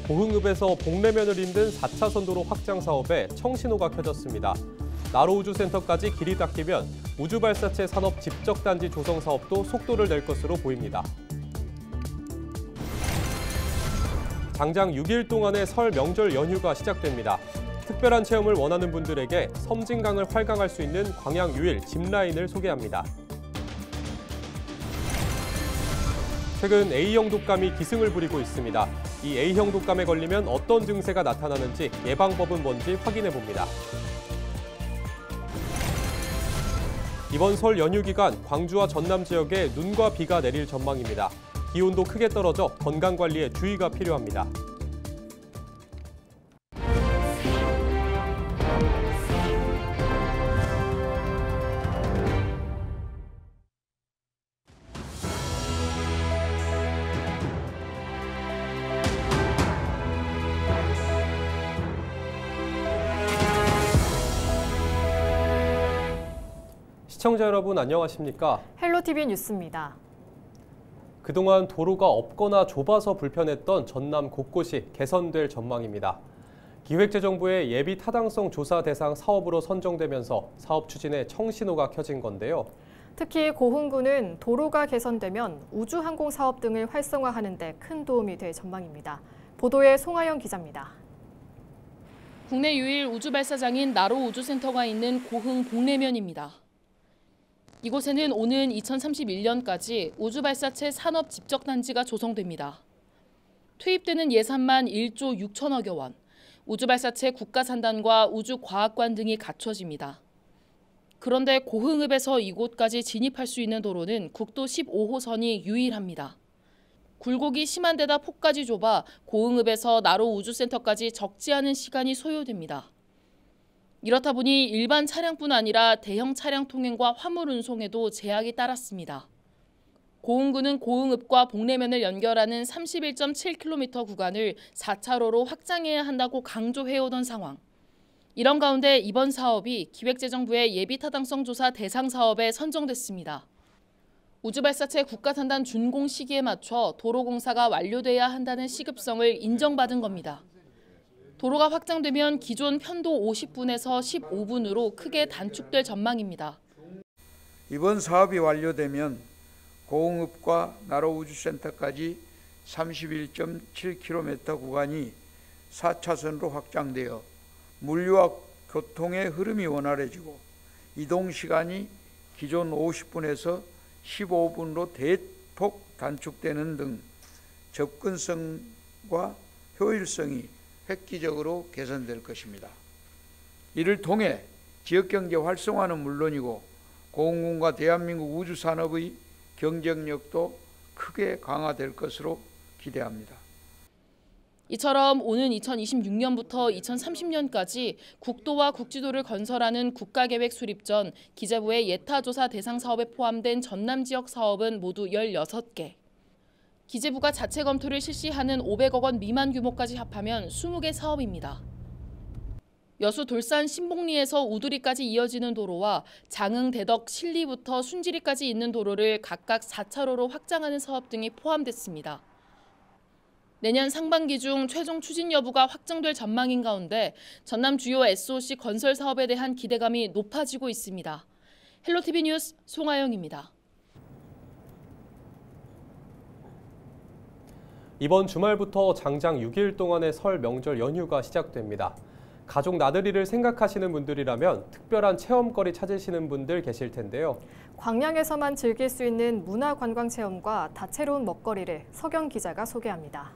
고흥읍에서 복내면을 잇는 4차선 도로 확장 사업에 청신호가 켜졌습니다. 나로우주센터까지 길이 닦이면 우주발사체 산업 집적단지 조성 사업도 속도를 낼 것으로 보입니다. 장장 6일 동안의 설 명절 연휴가 시작됩니다. 특별한 체험을 원하는 분들에게 섬진강을 활강할 수 있는 광양 유일 짚라인을 소개합니다. 최근 A형 독감이 기승을 부리고 있습니다. 이 A형 독감에 걸리면 어떤 증세가 나타나는지 예방법은 뭔지 확인해 봅니다. 이번 설 연휴 기간 광주와 전남 지역에 눈과 비가 내릴 전망입니다. 기온도 크게 떨어져 건강관리에 주의가 필요합니다. 시청자 여러분 안녕하십니까? 헬로티비 뉴스입니다. 그동안 도로가 없거나 좁아서 불편했던 전남 곳곳이 개선될 전망입니다. 기획재정부의 예비 타당성 조사 대상 사업으로 선정되면서 사업 추진에 청신호가 켜진 건데요. 특히 고흥군은 도로가 개선되면 우주항공 사업 등을 활성화하는 데 큰 도움이 될 전망입니다. 보도에 송하영 기자입니다. 국내 유일 우주발사장인 나로우주센터가 있는 고흥 복내면입니다. 이곳에는 오는 2031년까지 우주발사체 산업 집적단지가 조성됩니다. 투입되는 예산만 1조 6천억여 원, 우주발사체 국가산단과 우주과학관 등이 갖춰집니다. 그런데 고흥읍에서 이곳까지 진입할 수 있는 도로는 국도 15호선이 유일합니다. 굴곡이 심한 데다 폭까지 좁아 고흥읍에서 나로우주센터까지 적지 않은 시간이 소요됩니다. 이렇다 보니 일반 차량뿐 아니라 대형 차량 통행과 화물 운송에도 제약이 따랐습니다. 고흥군은 고흥읍과 복내면을 연결하는 31.7km 구간을 4차로로 확장해야 한다고 강조해오던 상황. 이런 가운데 이번 사업이 기획재정부의 예비타당성 조사 대상 사업에 선정됐습니다. 우주발사체 국가산단 준공 시기에 맞춰 도로공사가 완료돼야 한다는 시급성을 인정받은 겁니다. 도로가 확장되면 기존 편도 50분에서 15분으로 크게 단축될 전망입니다. 이번 사업이 완료되면 고흥읍과 나로우주센터까지 31.7km 구간이 4차선으로 확장되어 물류와 교통의 흐름이 원활해지고 이동 시간이 기존 50분에서 15분으로 대폭 단축되는 등 접근성과 효율성이 획기적으로 개선될 것입니다. 이를 통해 지역경제 활성화는 물론이고 고흥군과 대한민국 우주산업의 경쟁력도 크게 강화될 것으로 기대합니다. 이처럼 오는 2026년부터 2030년까지 국도와 국지도를 건설하는 국가계획 수립 전 기재부의 예타조사 대상 사업에 포함된 전남 지역 사업은 모두 16개. 기재부가 자체 검토를 실시하는 500억 원 미만 규모까지 합하면 20개 사업입니다. 여수 돌산 신복리에서 우두리까지 이어지는 도로와 장흥 대덕 신리부터 순지리까지 있는 도로를 각각 4차로로 확장하는 사업 등이 포함됐습니다. 내년 상반기 중 최종 추진 여부가 확정될 전망인 가운데 전남 주요 SOC 건설 사업에 대한 기대감이 높아지고 있습니다. 헬로티비 뉴스 송하영입니다. 이번 주말부터 장장 6일 동안의 설 명절 연휴가 시작됩니다. 가족 나들이를 생각하시는 분들이라면 특별한 체험거리 찾으시는 분들 계실 텐데요. 광양에서만 즐길 수 있는 문화관광체험과 다채로운 먹거리를 서경 기자가 소개합니다.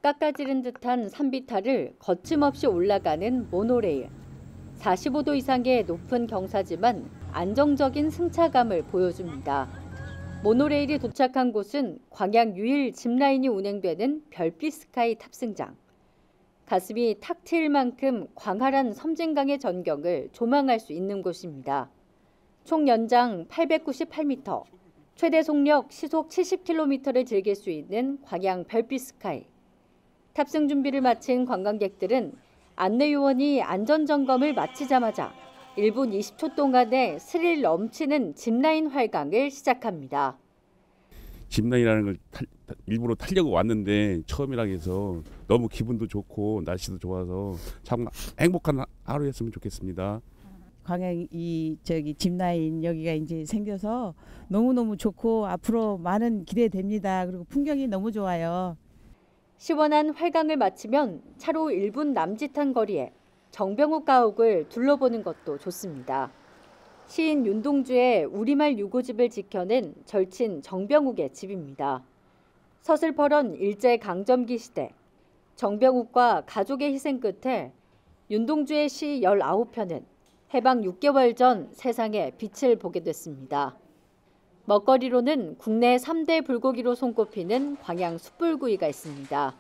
깎아지른 듯한 산비탈을 거침없이 올라가는 모노레일. 45도 이상의 높은 경사지만 안정적인 승차감을 보여줍니다. 모노레일이 도착한 곳은 광양 유일 짚라인이 운행되는 별빛 스카이 탑승장. 가슴이 탁 트일 만큼 광활한 섬진강의 전경을 조망할 수 있는 곳입니다. 총 연장 898m, 최대 속력 시속 70km를 즐길 수 있는 광양 별빛 스카이. 탑승 준비를 마친 관광객들은 안내 요원이 안전점검을 마치자마자 1분 20초 동안의 스릴 넘치는 짚라인 활강을 시작합니다. 짚라인이라는 걸 일부러 타려고 왔는데 처음이라 해서 너무 기분도 좋고 날씨도 좋아서 참 행복한 하루였으면 좋겠습니다. 광양 짚라인 여기가 이제 생겨서 너무너무 좋고 앞으로 많은 기대됩니다. 그리고 풍경이 너무 좋아요. 시원한 활강을 마치면 차로 1분 남짓한 거리에 정병욱 가옥을 둘러보는 것도 좋습니다. 시인 윤동주의 우리말 유고집을 지켜낸 절친 정병욱의 집입니다. 서슬퍼런 일제강점기 시대 정병욱과 가족의 희생 끝에 윤동주의 시 19편은 해방 6개월 전 세상에 빛을 보게 됐습니다. 먹거리로는 국내 3대 불고기로 손꼽히는 광양 숯불구이가 있습니다.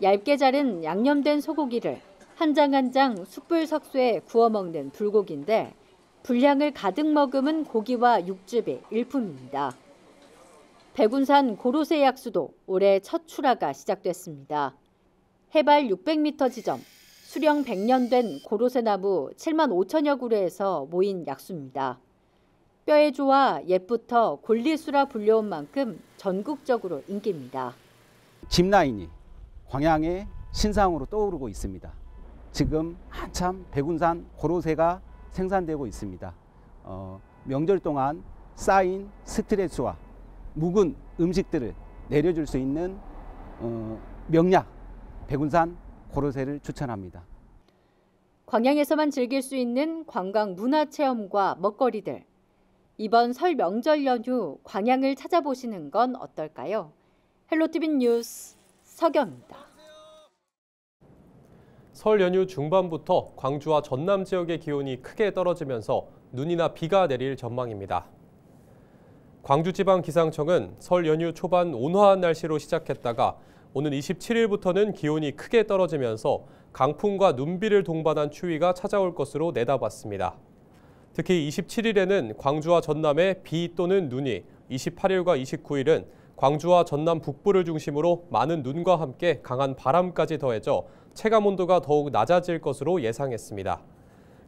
얇게 자른 양념된 소고기를 한 장 한 장 숯불 석쇠에 구워 먹는 불고기인데 분량을 가득 머금은 고기와 육즙이 일품입니다. 백운산 고로쇠 약수도 올해 첫 출하가 시작됐습니다. 해발 600m 지점, 수령 100년 된 고로쇠 나무 7만 5천여 그루에서 모인 약수입니다. 뼈에 좋아 옛부터 골리수라 불려온 만큼 전국적으로 인기입니다. 짚라인이 광양의 신상으로 떠오르고 있습니다. 지금 한참 백운산 고로쇠가 생산되고 있습니다. 명절 동안 쌓인 스트레스와 묵은 음식들을 내려줄 수 있는 명약 백운산 고로쇠를 추천합니다. 광양에서만 즐길 수 있는 관광 문화체험과 먹거리들. 이번 설 명절 연휴 광양을 찾아보시는 건 어떨까요? 헬로티비 뉴스 서경입니다. 설 연휴 중반부터 광주와 전남 지역의 기온이 크게 떨어지면서 눈이나 비가 내릴 전망입니다. 광주지방기상청은 설 연휴 초반 온화한 날씨로 시작했다가 오는 27일부터는 기온이 크게 떨어지면서 강풍과 눈비를 동반한 추위가 찾아올 것으로 내다봤습니다. 특히 27일에는 광주와 전남에 비 또는 눈이, 28일과 29일은 광주와 전남 북부를 중심으로 많은 눈과 함께 강한 바람까지 더해져 체감온도가 더욱 낮아질 것으로 예상했습니다.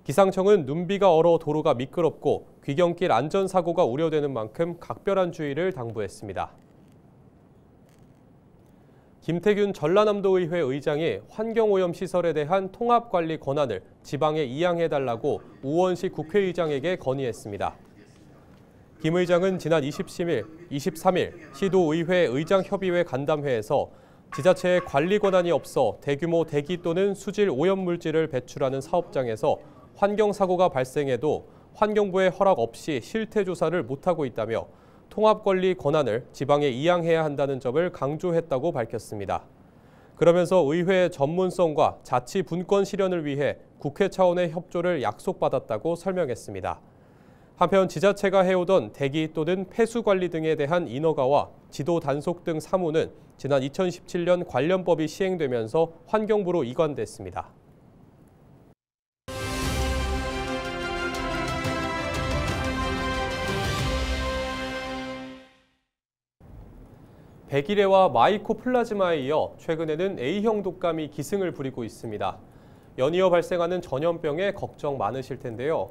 기상청은 눈비가 얼어 도로가 미끄럽고 귀경길 안전사고가 우려되는 만큼 각별한 주의를 당부했습니다. 김태균 전라남도의회 의장이 환경오염 시설에 대한 통합관리 권한을 지방에 이양해달라고 우원식 국회의장에게 건의했습니다. 김 의장은 지난 23일 시도의회 의장협의회 간담회에서 지자체에 관리 권한이 없어 대규모 대기 또는 수질 오염물질을 배출하는 사업장에서 환경사고가 발생해도 환경부의 허락 없이 실태조사를 못하고 있다며 통합관리 권한을 지방에 이양해야 한다는 점을 강조했다고 밝혔습니다. 그러면서 의회의 전문성과 자치 분권 실현을 위해 국회 차원의 협조를 약속받았다고 설명했습니다. 한편 지자체가 해오던 대기 또는 폐수 관리 등에 대한 인허가와 지도 단속 등 사무는 지난 2017년 관련법이 시행되면서 환경부로 이관됐습니다. 백일해와 마이코플라즈마에 이어 최근에는 A형 독감이 기승을 부리고 있습니다. 연이어 발생하는 전염병에 걱정 많으실 텐데요.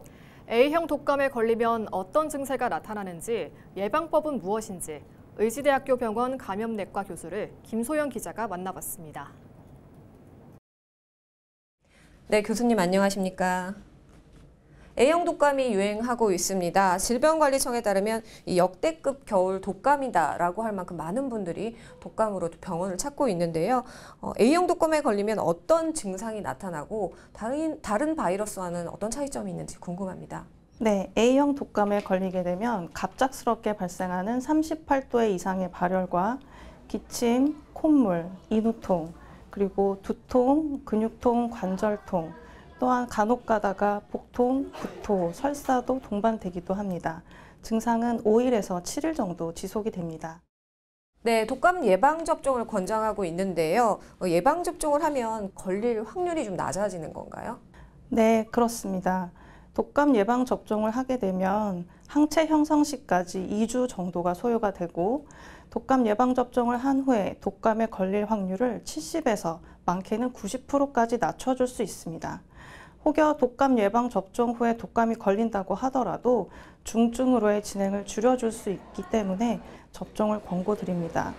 A형 독감에 걸리면 어떤 증세가 나타나는지, 예방법은 무엇인지 의지대학교 병원 감염내과 교수를 김소연 기자가 만나봤습니다. 네, 교수님 안녕하십니까? A형 독감이 유행하고 있습니다. 질병관리청에 따르면 이 역대급 겨울 독감이다라고 할 만큼 많은 분들이 독감으로 병원을 찾고 있는데요. A형 독감에 걸리면 어떤 증상이 나타나고 다른 바이러스와는 어떤 차이점이 있는지 궁금합니다. 네, A형 독감에 걸리게 되면 갑작스럽게 발생하는 38도 이상의 발열과 기침, 콧물, 인후통, 그리고 두통, 근육통, 관절통, 또한 간혹 가다가 복통, 구토, 설사도 동반되기도 합니다. 증상은 5일에서 7일 정도 지속이 됩니다. 네, 독감 예방접종을 권장하고 있는데요. 예방접종을 하면 걸릴 확률이 좀 낮아지는 건가요? 네, 그렇습니다. 독감 예방접종을 하게 되면 항체 형성 시까지 2주 정도가 소요가 되고 독감 예방접종을 한 후에 독감에 걸릴 확률을 70에서 많게는 90%까지 낮춰줄 수 있습니다. 혹여 독감 예방접종 후에 독감이 걸린다고 하더라도 중증으로의 진행을 줄여줄 수 있기 때문에 접종을 권고드립니다.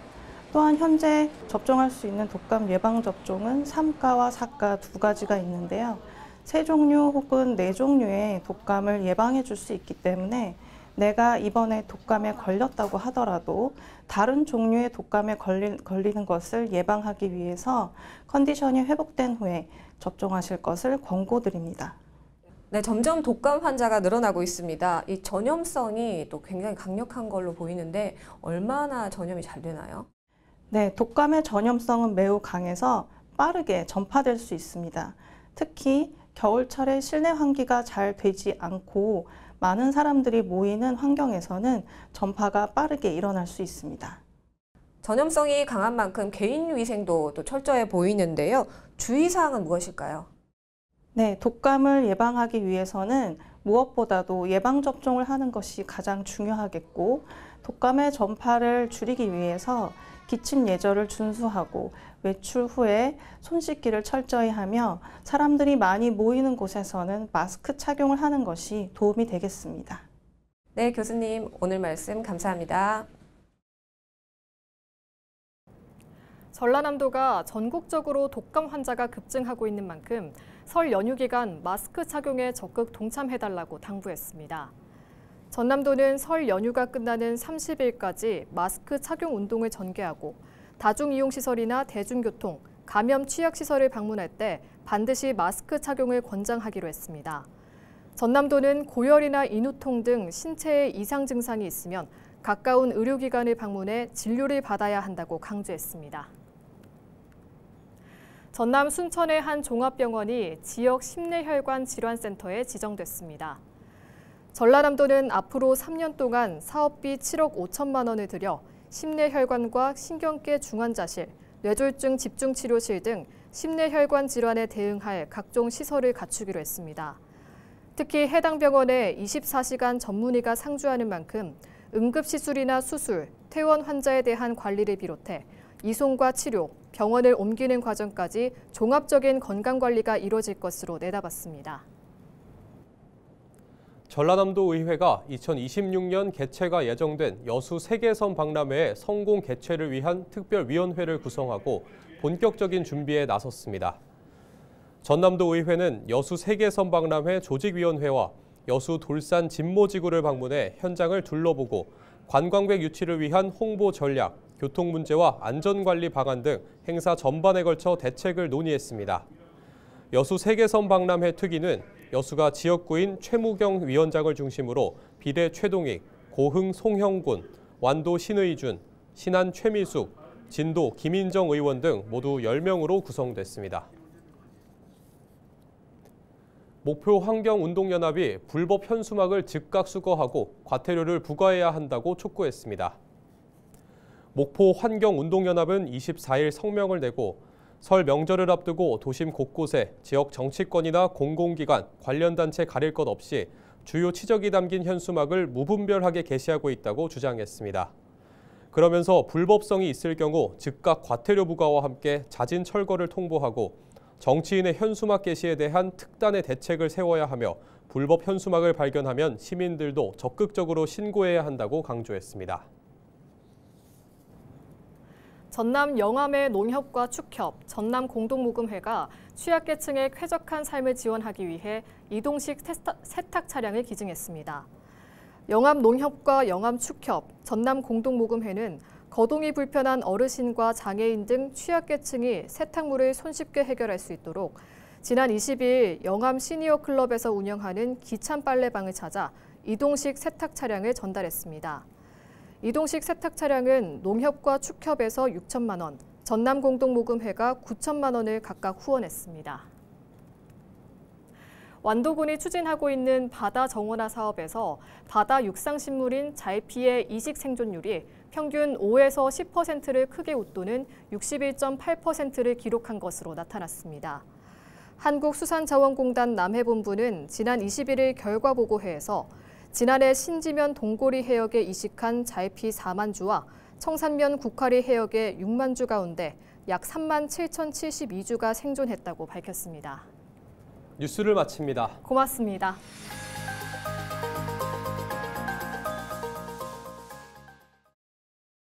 또한 현재 접종할 수 있는 독감 예방접종은 3가와 4가 두 가지가 있는데요. 3종류 혹은 4종류의 독감을 예방해 줄 수 있기 때문에 내가 이번에 독감에 걸렸다고 하더라도 다른 종류의 독감에 걸리는 것을 예방하기 위해서 컨디션이 회복된 후에 접종하실 것을 권고드립니다. 네, 점점 독감 환자가 늘어나고 있습니다. 이 전염성이 또 굉장히 강력한 걸로 보이는데 얼마나 전염이 잘 되나요? 네, 독감의 전염성은 매우 강해서 빠르게 전파될 수 있습니다. 특히 겨울철에 실내 환기가 잘 되지 않고 많은 사람들이 모이는 환경에서는 전파가 빠르게 일어날 수 있습니다. 전염성이 강한 만큼 개인 위생도 또 철저해 보이는데요. 주의사항은 무엇일까요? 네, 독감을 예방하기 위해서는 무엇보다도 예방접종을 하는 것이 가장 중요하겠고, 독감의 전파를 줄이기 위해서 기침 예절을 준수하고 외출 후에 손 씻기를 철저히 하며 사람들이 많이 모이는 곳에서는 마스크 착용을 하는 것이 도움이 되겠습니다. 네, 교수님 오늘 말씀 감사합니다. 전라남도가 전국적으로 독감 환자가 급증하고 있는 만큼 설 연휴 기간 마스크 착용에 적극 동참해달라고 당부했습니다. 전남도는 설 연휴가 끝나는 30일까지 마스크 착용 운동을 전개하고 다중이용시설이나 대중교통, 감염 취약시설을 방문할 때 반드시 마스크 착용을 권장하기로 했습니다. 전남도는 고열이나 인후통 등 신체에 이상 증상이 있으면 가까운 의료기관을 방문해 진료를 받아야 한다고 강조했습니다. 전남 순천의 한 종합병원이 지역 심내혈관 질환센터에 지정됐습니다. 전라남도는 앞으로 3년 동안 사업비 7억 5천만 원을 들여 심내혈관과 신경계 중환자실, 뇌졸중 집중치료실 등 심내혈관 질환에 대응할 각종 시설을 갖추기로 했습니다. 특히 해당 병원에 24시간 전문의가 상주하는 만큼 응급시술이나 수술, 퇴원 환자에 대한 관리를 비롯해 이송과 치료, 병원을 옮기는 과정까지 종합적인 건강관리가 이루어질 것으로 내다봤습니다. 전라남도 의회가 2026년 개최가 예정된 여수 세계섬 박람회의 성공 개최를 위한 특별위원회를 구성하고 본격적인 준비에 나섰습니다. 전남도 의회는 여수 세계섬 박람회 조직위원회와 여수 돌산 진모지구를 방문해 현장을 둘러보고 관광객 유치를 위한 홍보 전략, 교통 문제와 안전관리 방안 등 행사 전반에 걸쳐 대책을 논의했습니다. 여수 세계섬 박람회 특위는 여수가 지역구인 최무경 위원장을 중심으로 비례 최동익, 고흥 송형군, 완도 신의준, 신안 최미숙, 진도 김인정 의원 등 모두 10명으로 구성됐습니다. 목표 환경운동연합이 불법 현수막을 즉각 수거하고 과태료를 부과해야 한다고 촉구했습니다. 목포 환경운동연합은 24일 성명을 내고 설 명절을 앞두고 도심 곳곳에 지역 정치권이나 공공기관, 관련 단체 가릴 것 없이 주요 치적이 담긴 현수막을 무분별하게 게시하고 있다고 주장했습니다. 그러면서 불법성이 있을 경우 즉각 과태료 부과와 함께 자진 철거를 통보하고 정치인의 현수막 게시에 대한 특단의 대책을 세워야 하며 불법 현수막을 발견하면 시민들도 적극적으로 신고해야 한다고 강조했습니다. 전남 영암의 농협과 축협, 전남 공동모금회가 취약계층의 쾌적한 삶을 지원하기 위해 이동식 세탁 차량을 기증했습니다. 영암 농협과 영암 축협, 전남 공동모금회는 거동이 불편한 어르신과 장애인 등 취약계층이 세탁물을 손쉽게 해결할 수 있도록 지난 20일 영암 시니어 클럽에서 운영하는 기찬 빨래방을 찾아 이동식 세탁 차량을 전달했습니다. 이동식 세탁 차량은 농협과 축협에서 6천만 원, 전남 공동모금회가 9천만 원을 각각 후원했습니다. 완도군이 추진하고 있는 바다 정원화 사업에서 바다 육상식물인 잘피의 이식 생존율이 평균 5에서 10%를 크게 웃도는 61.8%를 기록한 것으로 나타났습니다. 한국수산자원공단 남해본부는 지난 21일 결과보고회에서 지난해 신지면 동고리 해역에 이식한 잘피 4만 주와 청산면 국화리 해역의 6만 주 가운데 약 3만 7,072주가 생존했다고 밝혔습니다. 뉴스를 마칩니다. 고맙습니다.